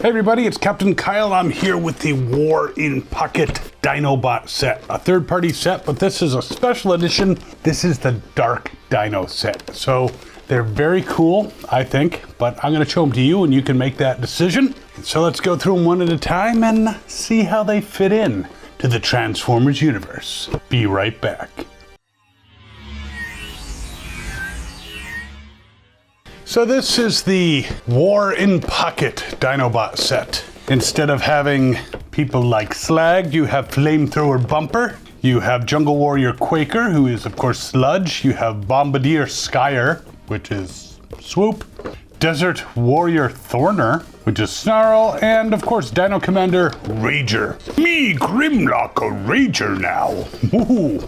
Hey everybody, it's Captain Kyle. I'm here with the War in Pocket Dinobot set. A third-party set, but this is a special edition. This is the Dark Dino set. So they're very cool, I think, but I'm gonna show them to you and you can make that decision. So let's go through them one at a time and see how they fit in to the Transformers universe. Be right back. So this is the War in Pocket Dinobot set. Instead of having people like Slag, you have Flamethrower Bumper. You have Jungle Warrior Quaker, who is of course Sludge. You have Bombardier Skyer, which is Swoop. Desert Warrior Thorner, which is Snarl, and of course Dino Commander Rager. Me, Grimlock, a Rager now. Ooh,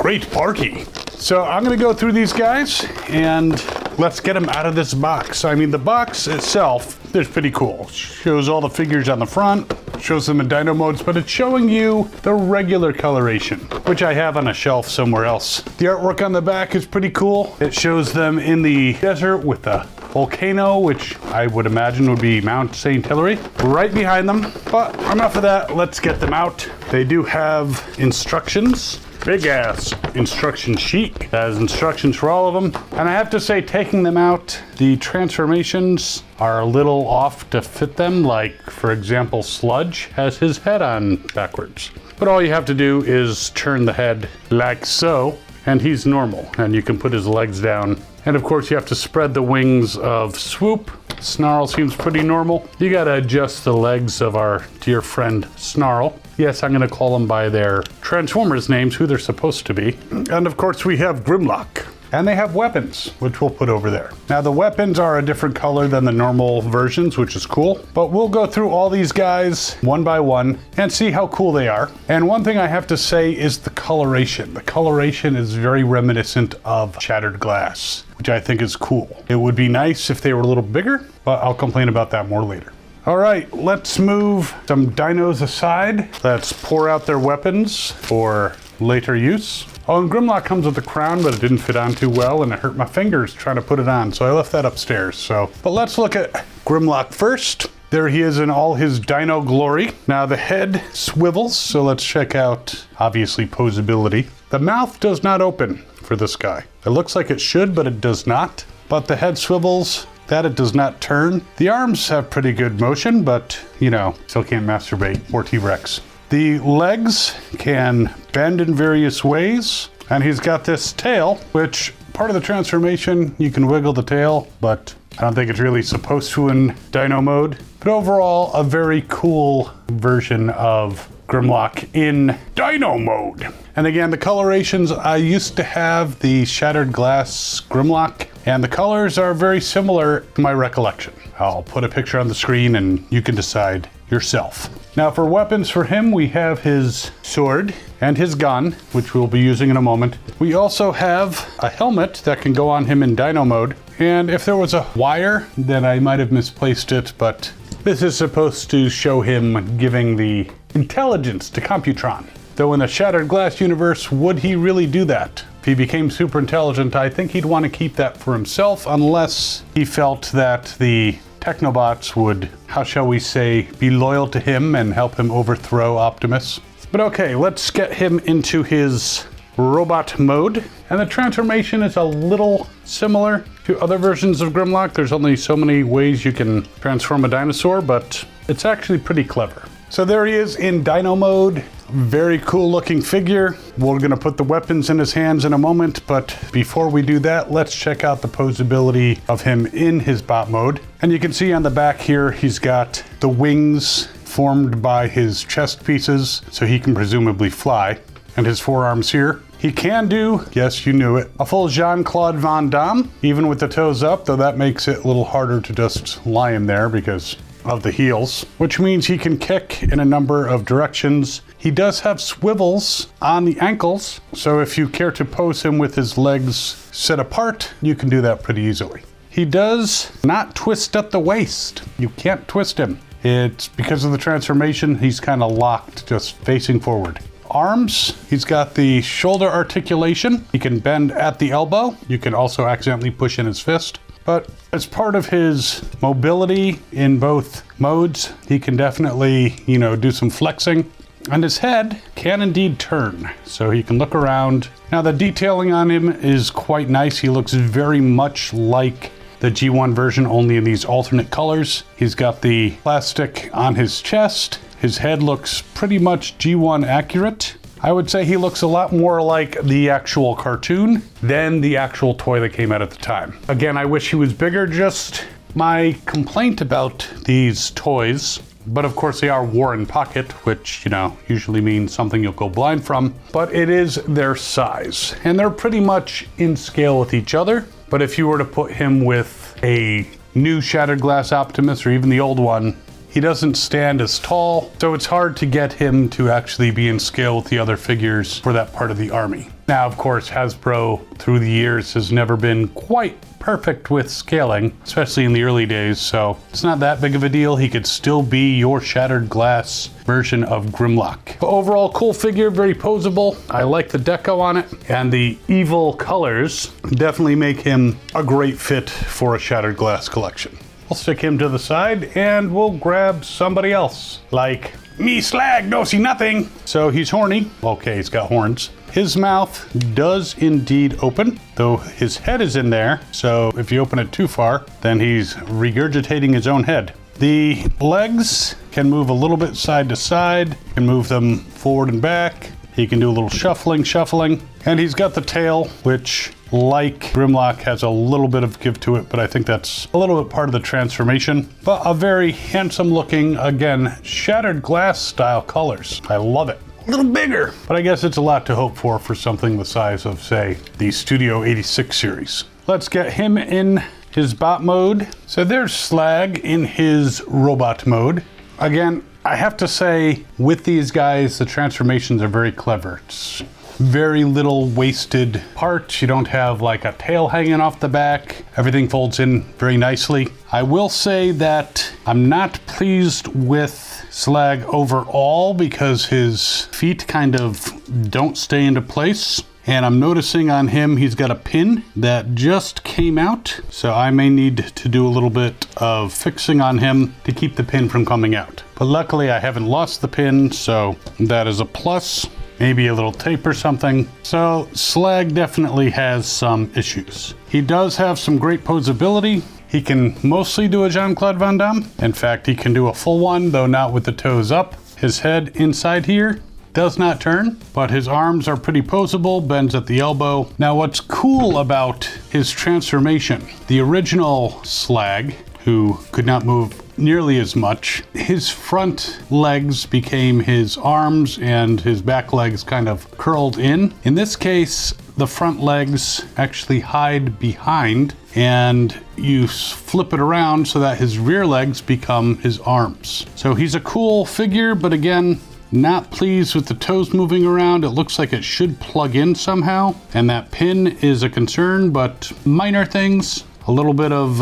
great party. So I'm gonna go through these guys and let's get them out of this box. I mean, the box itself is pretty cool. Shows all the figures on the front, shows them in dino modes, but it's showing you the regular coloration, which I have on a shelf somewhere else. The artwork on the back is pretty cool. It shows them in the desert with the volcano, which I would imagine would be Mount St. Hilary, right behind them. But enough of that, let's get them out. They do have instructions. Big ass instruction sheet. It has instructions for all of them. And I have to say, taking them out, the transformations are a little off to fit them. Like, for example, Sludge has his head on backwards. But all you have to do is turn the head like so, and he's normal. And you can put his legs down. And of course, you have to spread the wings of Swoop. Snarl seems pretty normal. You gotta adjust the legs of our dear friend Snarl. Yes, I'm gonna call them by their Transformers names, who they're supposed to be. And of course we have Grimlock. And they have weapons, which we'll put over there. Now the weapons are a different color than the normal versions, which is cool. But we'll go through all these guys one by one and see how cool they are. And one thing I have to say is the coloration. The coloration is very reminiscent of Shattered Glass, which I think is cool. It would be nice if they were a little bigger, but I'll complain about that more later. All right, let's move some dinos aside. Let's pour out their weapons for later use. Oh, and Grimlock comes with a crown, but it didn't fit on too well, and it hurt my fingers trying to put it on, so I left that upstairs. But let's look at Grimlock first. There he is in all his dino glory. Now the head swivels, so let's check out, obviously, posability. The mouth does not open for this guy. It looks like it should, but it does not. But the head swivels, that it does not turn. The arms have pretty good motion, but, you know, still can't masturbate or T-Rex. The legs can bend in various ways, and he's got this tail, which part of the transformation, you can wiggle the tail, but I don't think it's really supposed to in dino mode. But overall, a very cool version of Grimlock in dino mode. And again, the colorations, I used to have the Shattered Glass Grimlock, and the colors are very similar to my recollection. I'll put a picture on the screen and you can decide yourself. Now for weapons for him, we have his sword and his gun, which we'll be using in a moment. We also have a helmet that can go on him in dino mode. And if there was a wire, then I might have misplaced it, but this is supposed to show him giving the intelligence to Computron. Though in the Shattered Glass universe, would he really do that? If he became super intelligent, I think he'd want to keep that for himself, unless he felt that the Technobots would, how shall we say, be loyal to him and help him overthrow Optimus. But okay, let's get him into his robot mode. And the transformation is a little similar to other versions of Grimlock. There's only so many ways you can transform a dinosaur, but it's actually pretty clever. So there he is in dino mode. Very cool looking figure. We're gonna put the weapons in his hands in a moment, but before we do that, let's check out the posability of him in his bot mode. And you can see on the back here, he's got the wings formed by his chest pieces, so he can presumably fly, and his forearms here. He can do, yes, you knew it, a full Jean-Claude Van Damme, even with the toes up, though that makes it a little harder to just lie in there because of the heels, which means he can kick in a number of directions. He does have swivels on the ankles, so if you care to pose him with his legs set apart, you can do that pretty easily. He does not twist at the waist. You can't twist him. It's because of the transformation, he's kind of locked, just facing forward. Arms, he's got the shoulder articulation. He can bend at the elbow. You can also accidentally push in his fist. But as part of his mobility in both modes, he can definitely, you know, do some flexing. And his head can indeed turn, so he can look around. Now the detailing on him is quite nice. He looks very much like the G1 version, only in these alternate colors. He's got the plastic on his chest. His head looks pretty much G1 accurate. I would say he looks a lot more like the actual cartoon than the actual toy that came out at the time. Again, I wish he was bigger. Just my complaint about these toys, but of course they are war in pocket, which, you know, usually means something you'll go blind from, but it is their size. And they're pretty much in scale with each other. But if you were to put him with a new Shattered Glass Optimus or even the old one, he doesn't stand as tall, so it's hard to get him to actually be in scale with the other figures for that part of the army. Now, of course, Hasbro through the years has never been quite perfect with scaling, especially in the early days, so it's not that big of a deal. He could still be your Shattered Glass version of Grimlock. But overall, cool figure, very posable. I like the deco on it, and the evil colors definitely make him a great fit for a Shattered Glass collection. I'll stick him to the side and we'll grab somebody else. Like, me Slag, don't see nothing. So he's horny. Okay, he's got horns. His mouth does indeed open, though his head is in there. So if you open it too far, then he's regurgitating his own head. The legs can move a little bit side to side. You can move them forward and back. He can do a little shuffling. And he's got the tail, which, like Grimlock, has a little bit of give to it, but I think that's a little bit part of the transformation. But a very handsome looking, again, Shattered Glass style colors. I love it. A little bigger, but I guess it's a lot to hope for something the size of, say, the Studio 86 series. Let's get him in his bot mode. So there's Slag in his robot mode. Again, I have to say, with these guys, the transformations are very clever. It's very little wasted parts. You don't have like a tail hanging off the back. Everything folds in very nicely. I will say that I'm not pleased with Slag overall because his feet kind of don't stay into place. And I'm noticing on him, he's got a pin that just came out. So I may need to do a little bit of fixing on him to keep the pin from coming out. But luckily I haven't lost the pin, so that is a plus. Maybe a little tape or something. So Slag definitely has some issues. He does have some great posability. He can mostly do a Jean-Claude Van Damme. In fact, he can do a full one, though not with the toes up. His head inside here does not turn, but his arms are pretty posable, bends at the elbow. Now, what's cool about his transformation, the original Slag, who could not move nearly as much, his front legs became his arms and his back legs kind of curled in. In this case, the front legs actually hide behind and you flip it around so that his rear legs become his arms. So he's a cool figure, but again, not pleased with the toes moving around. It looks like it should plug in somehow, and that pin is a concern, but minor things. A little bit of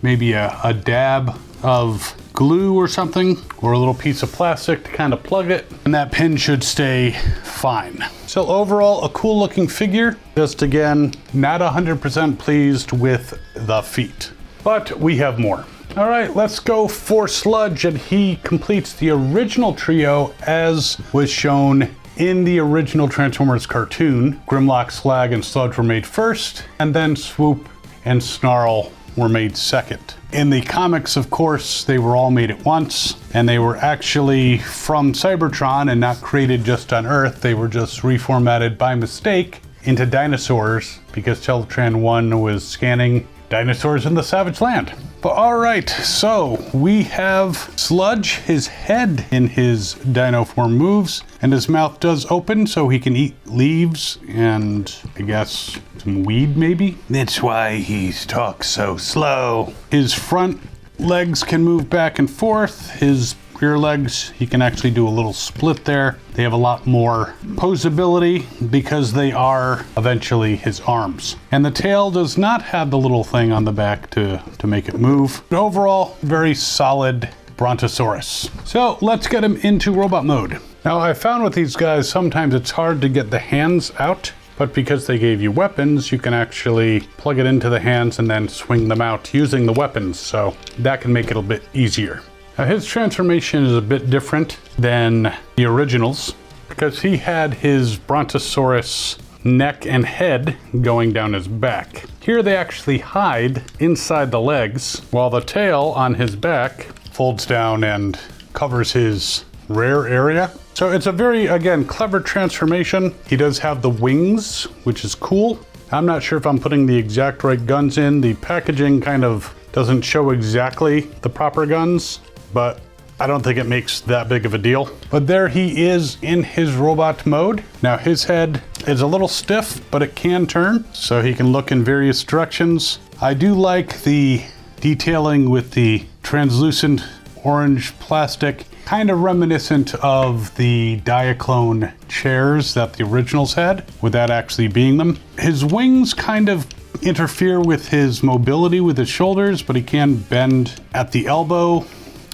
maybe a dab of glue or something, or a little piece of plastic to kind of plug it, and that pin should stay fine. So overall, a cool looking figure. Just again, not 100% pleased with the feet, but we have more. All right, let's go for Sludge, and he completes the original trio as was shown in the original Transformers cartoon. Grimlock, Slag, and Sludge were made first, and then Swoop and Snarl were made second. In the comics, of course, they were all made at once, and they were actually from Cybertron and not created just on Earth. They were just reformatted by mistake into dinosaurs because Teletran 1 was scanning dinosaurs in the Savage Land. But all right, so we have Sludge. His head in his dino form moves, and his mouth does open so he can eat leaves and I guess some weed maybe. That's why he talks so slow. His front legs can move back and forth. His rear legs, he can actually do a little split there. They have a lot more posability because they are eventually his arms. And the tail does not have the little thing on the back to make it move. But overall, very solid Brontosaurus. So let's get him into robot mode. Now I found with these guys, sometimes it's hard to get the hands out but because they gave you weapons, you can actually plug it into the hands and then swing them out using the weapons, so that can make it a bit easier. Now his transformation is a bit different than the originals because he had his Brontosaurus neck and head going down his back. Here they actually hide inside the legs, while the tail on his back folds down and covers his rear area. So it's a very, again, clever transformation. He does have the wings, which is cool. I'm not sure if I'm putting the exact right guns in. The packaging kind of doesn't show exactly the proper guns, but I don't think it makes that big of a deal. But there he is in his robot mode. Now his head is a little stiff, but it can turn, so he can look in various directions. I do like the detailing with the translucent orange plastic, kind of reminiscent of the Diaclone chairs that the originals had, with that actually being them. His wings kind of interfere with his mobility with his shoulders, but he can bend at the elbow,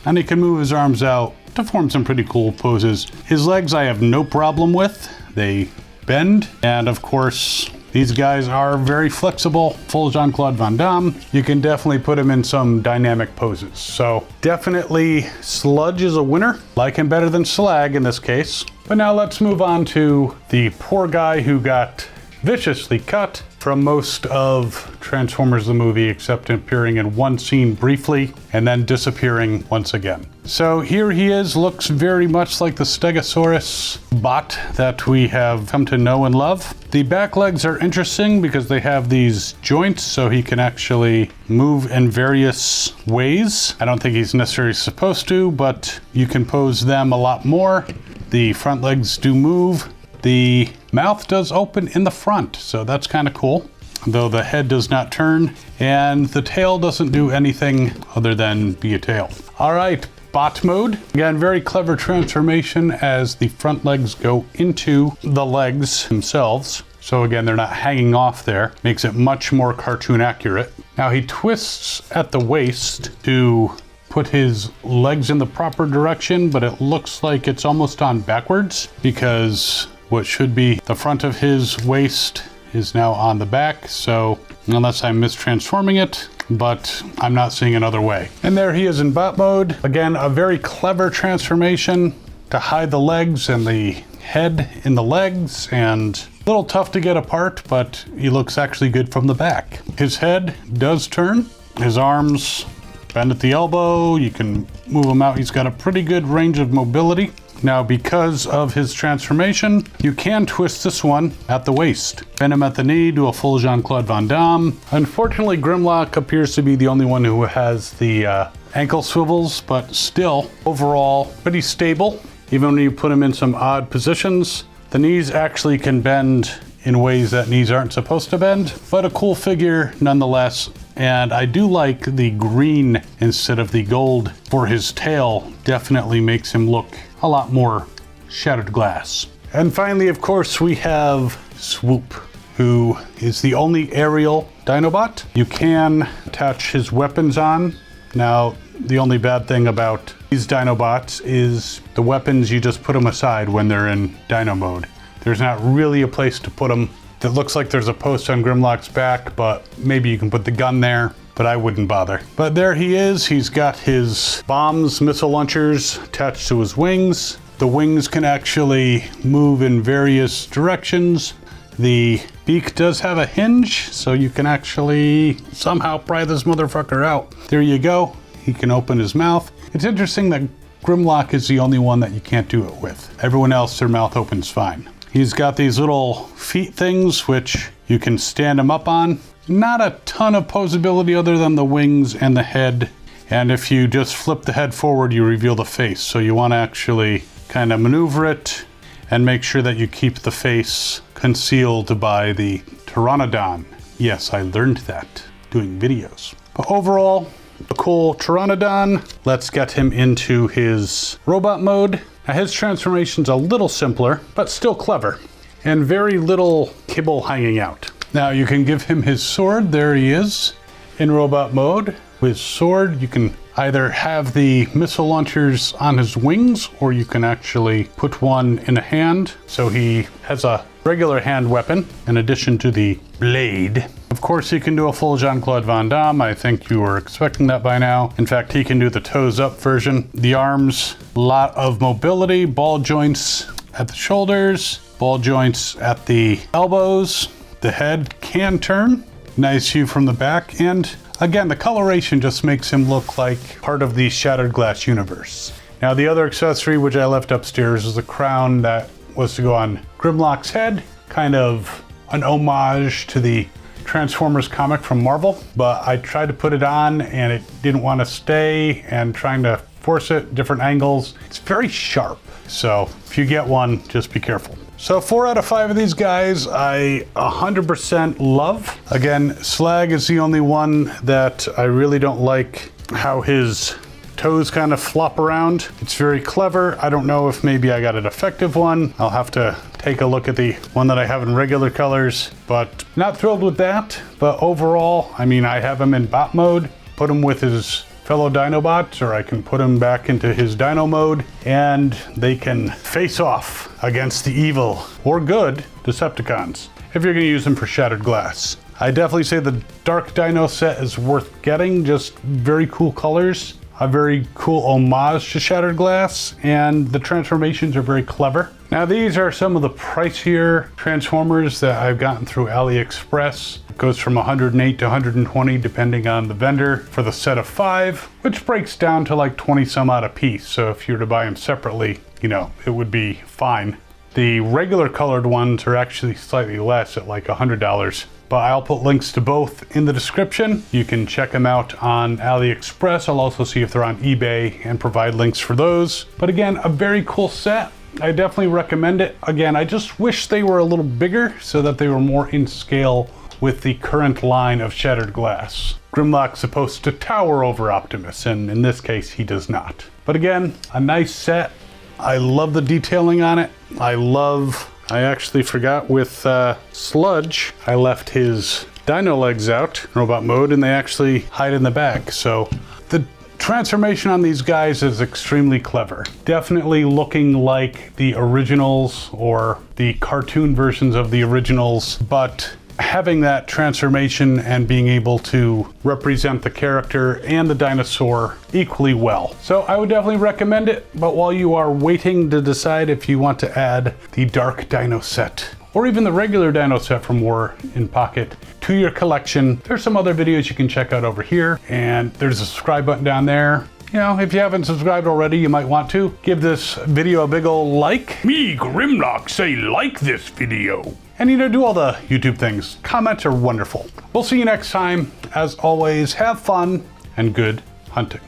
and he can move his arms out to form some pretty cool poses. His legs I have no problem with. They bend, and of course, these guys are very flexible. Full Jean-Claude Van Damme. You can definitely put him in some dynamic poses. So definitely Sludge is a winner. Like him better than Slag in this case. But now let's move on to the poor guy who got viciously cut from most of Transformers the movie, except appearing in one scene briefly and then disappearing once again. So here he is, looks very much like the Stegosaurus bot that we have come to know and love. The back legs are interesting because they have these joints, so he can actually move in various ways. I don't think he's necessarily supposed to, but you can pose them a lot more. The front legs do move. The mouth does open in the front, so that's kind of cool, though the head does not turn, and the tail doesn't do anything other than be a tail. All right, bot mode. Again, very clever transformation as the front legs go into the legs themselves. So again, they're not hanging off there. Makes it much more cartoon accurate. Now he twists at the waist to put his legs in the proper direction, but it looks like it's almost on backwards because what should be the front of his waist is now on the back. So unless I'm mistransforming it, but I'm not seeing another way. And there he is in bot mode. Again, a very clever transformation to hide the legs and the head in the legs, and a little tough to get apart, but he looks actually good from the back. His head does turn, his arms bend at the elbow, you can move him out. He's got a pretty good range of mobility. Now, because of his transformation, you can twist this one at the waist. Bend him at the knee, do a full Jean-Claude Van Damme. Unfortunately, Grimlock appears to be the only one who has the ankle swivels, but still, overall, pretty stable. Even when you put him in some odd positions, the knees actually can bend in ways that knees aren't supposed to bend, but a cool figure nonetheless. And I do like the green instead of the gold for his tail. Definitely makes him look a lot more shattered glass. And finally, of course, we have Swoop, who is the only aerial Dinobot. You can attach his weapons on. Now, the only bad thing about these Dinobots is the weapons, you just put them aside when they're in Dino mode. There's not really a place to put them. It looks like there's a post on Grimlock's back, but maybe you can put the gun there, but I wouldn't bother. But there he is. He's got his bombs, missile launchers attached to his wings. The wings can actually move in various directions. The beak does have a hinge, so you can actually somehow pry this motherfucker out. There you go. He can open his mouth. It's interesting that Grimlock is the only one that you can't do it with. Everyone else, their mouth opens fine. He's got these little feet things, which you can stand him up on. Not a ton of posability other than the wings and the head. And if you just flip the head forward, you reveal the face. So you want to actually kind of maneuver it and make sure that you keep the face concealed by the Pteranodon. Yes, I learned that doing videos. But overall, a cool Pteranodon. Let's get him into his robot mode. Now his transformation's a little simpler, but still clever, and very little kibble hanging out. Now you can give him his sword. There he is in robot mode. With sword, you can either have the missile launchers on his wings, or you can actually put one in a hand. So he has a regular hand weapon in addition to the blade. Of course, he can do a full Jean-Claude Van Damme. I think you were expecting that by now. In fact, he can do the toes up version. The arms, a lot of mobility, ball joints at the shoulders, ball joints at the elbows. The head can turn. Nice view from the back. And again, the coloration just makes him look like part of the Shattered Glass universe. Now, the other accessory, which I left upstairs, is a crown that was to go on Grimlock's head. Kind of an homage to the Transformers comic from Marvel, but I tried to put it on and it didn't want to stay, and trying to force it, different angles. It's very sharp. So if you get one, just be careful. So 4 out of 5 of these guys I 100% love. Again, Slag is the only one that I really don't like how his toes kind of flop around. It's very clever. I don't know if maybe I got a defective one. I'll have to take a look at the one that I have in regular colors, but not thrilled with that. But overall, I mean, I have him in bot mode, put him with his fellow Dinobots, or I can put him back into his Dino mode, and they can face off against the evil or good Decepticons if you're going to use them for Shattered Glass. I definitely say the Dark Dino set is worth getting. Just very cool colors, a very cool homage to Shattered Glass, and the transformations are very clever. Now, these are some of the pricier Transformers that I've gotten through AliExpress. It goes from 108 to 120 depending on the vendor for the set of 5, which breaks down to like 20 some odd a piece. So if you were to buy them separately, you know, it would be fine. The regular colored ones are actually slightly less at like $100. But I'll put links to both in the description. You can check them out on AliExpress. I'll also see if they're on eBay and provide links for those. But again, a very cool set. I definitely recommend it. Again, I just wish they were a little bigger so that they were more in scale with the current line of Shattered Glass. Grimlock's supposed to tower over Optimus, and in this case, he does not. But again, a nice set. I love the detailing on it. I actually forgot with Sludge, I left his dino legs out, robot mode, and they actually hide in the bag. So the transformation on these guys is extremely clever. Definitely looking like the originals or the cartoon versions of the originals, but having that transformation and being able to represent the character and the dinosaur equally well. So I would definitely recommend it, but while you are waiting to decide if you want to add the Dark Dino set or even the regular Dino set from War in Pocket to your collection, there's some other videos you can check out over here, and there's a subscribe button down there. You know, if you haven't subscribed already, you might want to. Give this video a big ol' like. Me, Grimlock, say like this video. And you know, do all the YouTube things. Comments are wonderful. We'll see you next time. As always, have fun and good hunting.